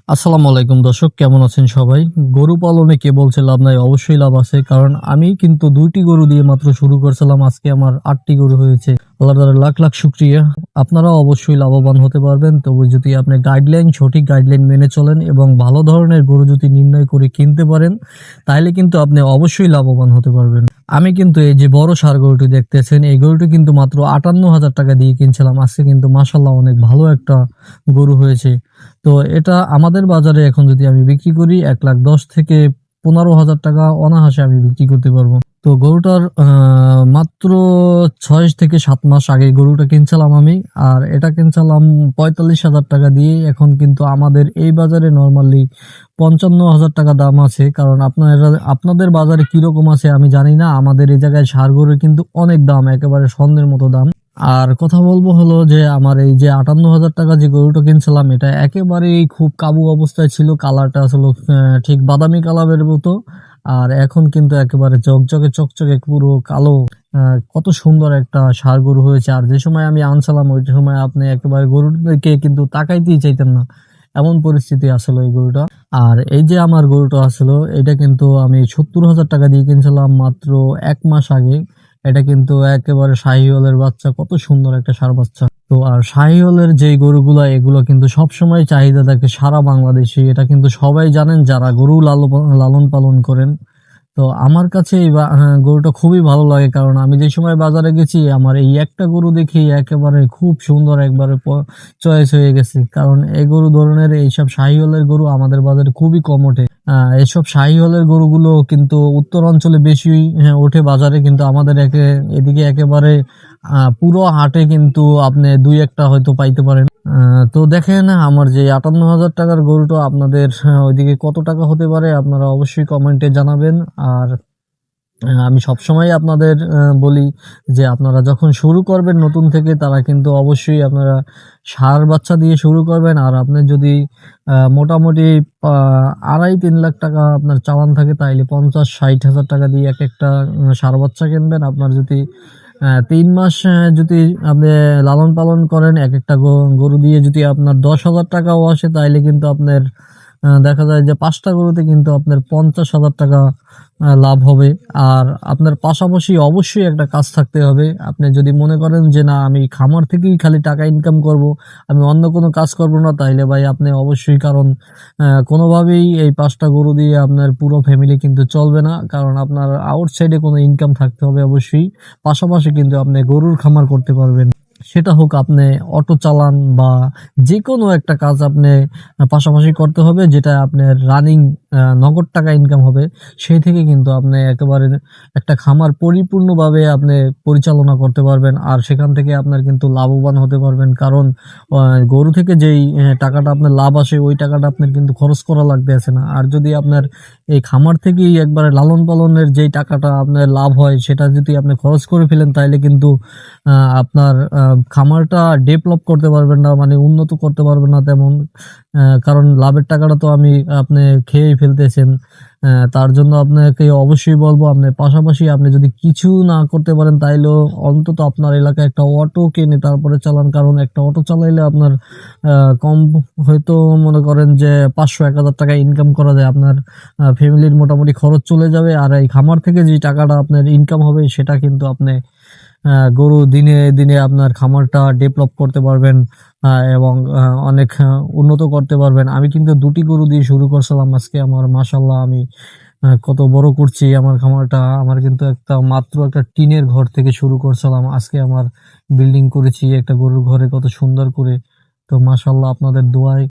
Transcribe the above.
আসসালামু আলাইকুম দর্শক, কেমন আছেন সবাই? গরু পালনে কে বলছে লাভ নাই? অবশ্যই লাভ আছে। কারণ আমি কিন্তু ২ টি গরু দিয়ে মাত্র শুরু করছিলাম। আজকে আমার ৮ টি গরু হয়েছে। আল্লাহর দ্বারা লাখ, লাখ শুকরিয়া। আপনারাও অবশ্যই লাভবান হতে পারবেন। তবে যদি আপনি সঠিক গাইডলাইন মেনে চলেন এবং ভালো ধরনের গরু যদি নির্ণয় করে কিনতে পারেন, তাইলে কিন্তু আপনি অবশ্যই লাভবান হতে পারবেন। আমি কিন্তু এই যে বড় ষাঁড় গরুটি দেখতেছেন, এই গরুটি কিন্তু মাত্র ৳৫৮,০০০ দিয়ে কিনছিলাম। আজকে কিন্তু মাশাআল্লাহ অনেক ভালো একটা গরু হয়েছে। তো এটা আমাদের বাজারে এখন যদি আমি বিক্রি করি ১,১০,০০০ থেকে ৳১৫,০০০ অনায়াসে আমি বিক্রি করতে পারবো। তো গরুটার মাত্র ৬ থেকে ৭ মাস আগে গরুটা কিনছিলাম আমি। আর এটা কিনছিলাম ৳৪৫,০০০ দিয়ে। এখন কিন্তু আমাদের এই বাজারে নরমালি ৳৫৫,০০০ দাম আছে। কারণ আপনাদের বাজারে কিরকম আছে আমি জানি না। আমাদের এই জায়গায় ষাঁড় গরুর কিন্তু অনেক দাম, একেবারে স্বর্ণের মতো দাম। আর কথা বলবো হলো যে আমার এই যে ৳৫৮,০০০ যে গরুটা কিনছিলাম, এটা একেবারেই খুব কাবু অবস্থায় ছিল। কালারটা আসলে ঠিক বাদামি কালারের মতো। আর এখন কিন্তু একেবারে ঝকঝকে চকচকে পুরো কালো। আ কত সুন্দর একটা ষাঁড় গরু হয়েছে। আর যে সময় আমি আনছিলাম ওই সময় আপনি একেবারে গরুর দিকে কিন্তু তাকাইতেই চাইতেন না। এমন পরিস্থিতি আসলে ওই গরুটা। আর এই যে আমার গরুটা আসলো, এটা কিন্তু আমি ৳৭০,০০০ দিয়ে কিনছিলাম মাত্র ১ মাস আগে। এটা কিন্তু একেবারে শাহিওয়ালের বাচ্চা, কত সুন্দর একটা ষাঁড় বাচ্চা। তো আর শাহিওয়ালের যেই গরুগুলা এগুলো কিন্তু সবসময় চাহিদা থাকে সারা বাংলাদেশে। এটা কিন্তু সবাই জানেন যারা গরু লালন পালন করেন। তো আমার কাছে গরুটা খুবই ভালো লাগে, কারণ আমি যে সময় বাজারে গেছি আমার এই একটা গরু দেখেই একেবারে খুব সুন্দর একবারে চয়েস হয়ে গেছে। কারণ এই গরু ধরনের এইসব শাহিওয়ালের গরু আমাদের বাজারে খুবই কম ওঠে। এসব শাহিওয়ালের গরুগুলো কিন্তু উত্তর অঞ্চলে বেশি ওঠে বাজারে, কিন্তু আমাদের এদিকে একেবারে পুরো হাটে কিন্তু আপনি ২-১ টা হয়তো পাইতে পারেন। তো দেখেন আমার যে ৳৫৮,০০০ গরুটা আপনাদের ওইদিকে কত টাকা হতে পারে আপনারা অবশ্যই কমেন্টে জানাবেন। আর আমি সবসময় আপনাদের বলি যে আপনারা যখন শুরু করবেন নতুন থেকে, তারা কিন্তু অবশ্যই আপনারা ষাঁড় বাচ্চা দিয়ে শুরু করবেন। আর আপনার যদি মোটামুটি আ ২.৫-৩ লাখ টাকা আপনার চালান থাকে, তাইলে ৫০-৬০ হাজার টাকা দিয়ে একেকটা ষাঁড় বাচ্চা কিনবেন। আপনার যদি ৩ মাস যদি আপনি লালন পালন করেন, একেকটা গরু দিয়ে যদি আপনার ৳১০,০০০ আসে, তাইলে কিন্তু আপনার দেখা যায় যে ৫ টা গরুতে কিন্তু আপনার ৳৫০,০০০ লাভ হবে। আর আপনার পাশাপাশি অবশ্যই একটা কাজ থাকতে হবে। আপনি যদি মনে করেন যে না আমি খামার থেকেই খালি টাকা ইনকাম করব, আমি অন্য কোনো কাজ করব না, তাইলে ভাই আপনি অবশ্যই, কারণ কোনোভাবেই এই ৫ টা গরু দিয়ে আপনার পুরো ফ্যামিলি কিন্তু চলবে না। কারণ আপনার আউটসাইডে কোনো ইনকাম থাকতে হবে অবশ্যই। পাশাপাশি কিন্তু আপনি গরুর খামার করতে পারবেন। সেটা হোক আপনি অটো চালান বা যেকোনো একটা কাজ আপনি পাশাপাশি করতে হবে, যেটা আপনার রানিং নগদ টাকা ইনকাম হবে। সেই থেকে কিন্তু আপনি একেবারে একটা খামার পরিপূর্ণভাবে আপনি পরিচালনা করতে পারবেন। আর সেখান থেকে আপনার কিন্তু লাভবান হতে পারবেন। কারণ আ গরু থেকে যেই টাকাটা আপনার লাভ আসে, ওই টাকাটা আপনার কিন্তু খরচ করা লাগতেছে না। আর যদি আপনার এই খামার থেকেই একবারে লালন পালনের যেই টাকাটা আপনার লাভ হয়, সেটা যদি আপনি খরচ করে ফেলেন, তাইলে কিন্তু আপনার খামারটা ডেভেলপ করতে পারবেন না, মানে উন্নত করতে পারবেন না তেমন। কারণ লাভের টাকাটা তো আপনি খেয়েই ফেলতেছেন। তার জন্য আপনাকে অবশ্যই বলব, আপনি পাশাপাশি আপনি যদি কিছু না করতে পারেন, তাইলেও অন্তত আপনার এলাকায় একটা অটো কিনে তারপরে চালান। কারণ একটা অটো চালাইলে আপনার আ কম হয়তো মনে করেন যে ৳৫০০-১,০০০ ইনকাম করা যায়। আপনার ফ্যামিলির মোটামুটি খরচ চলে যাবে। আর এই খামার থেকে যে টাকাটা আপনার ইনকাম হবে, সেটা কিন্তু আপনি গরু দিনে, দিনে আপনার খামারটা ডেভেলপ করতে পারবেন এবং অনেক উন্নত করতে পারবেন। আমি কিন্তু ২ টি গরু দিয়ে শুরু করছিলাম। আজকে আমার মাশাআল্লাহ আমি কত বড় করছি আমার খামারটা। আমার কিন্তু মাত্র একটা টিনের ঘর থেকে শুরু করছিলাম। আজকে আমার বিল্ডিং করেছি একটা গরুর ঘরে কত সুন্দর করে। তো মাশাআল্লাহ আপনাদের দোয়ায়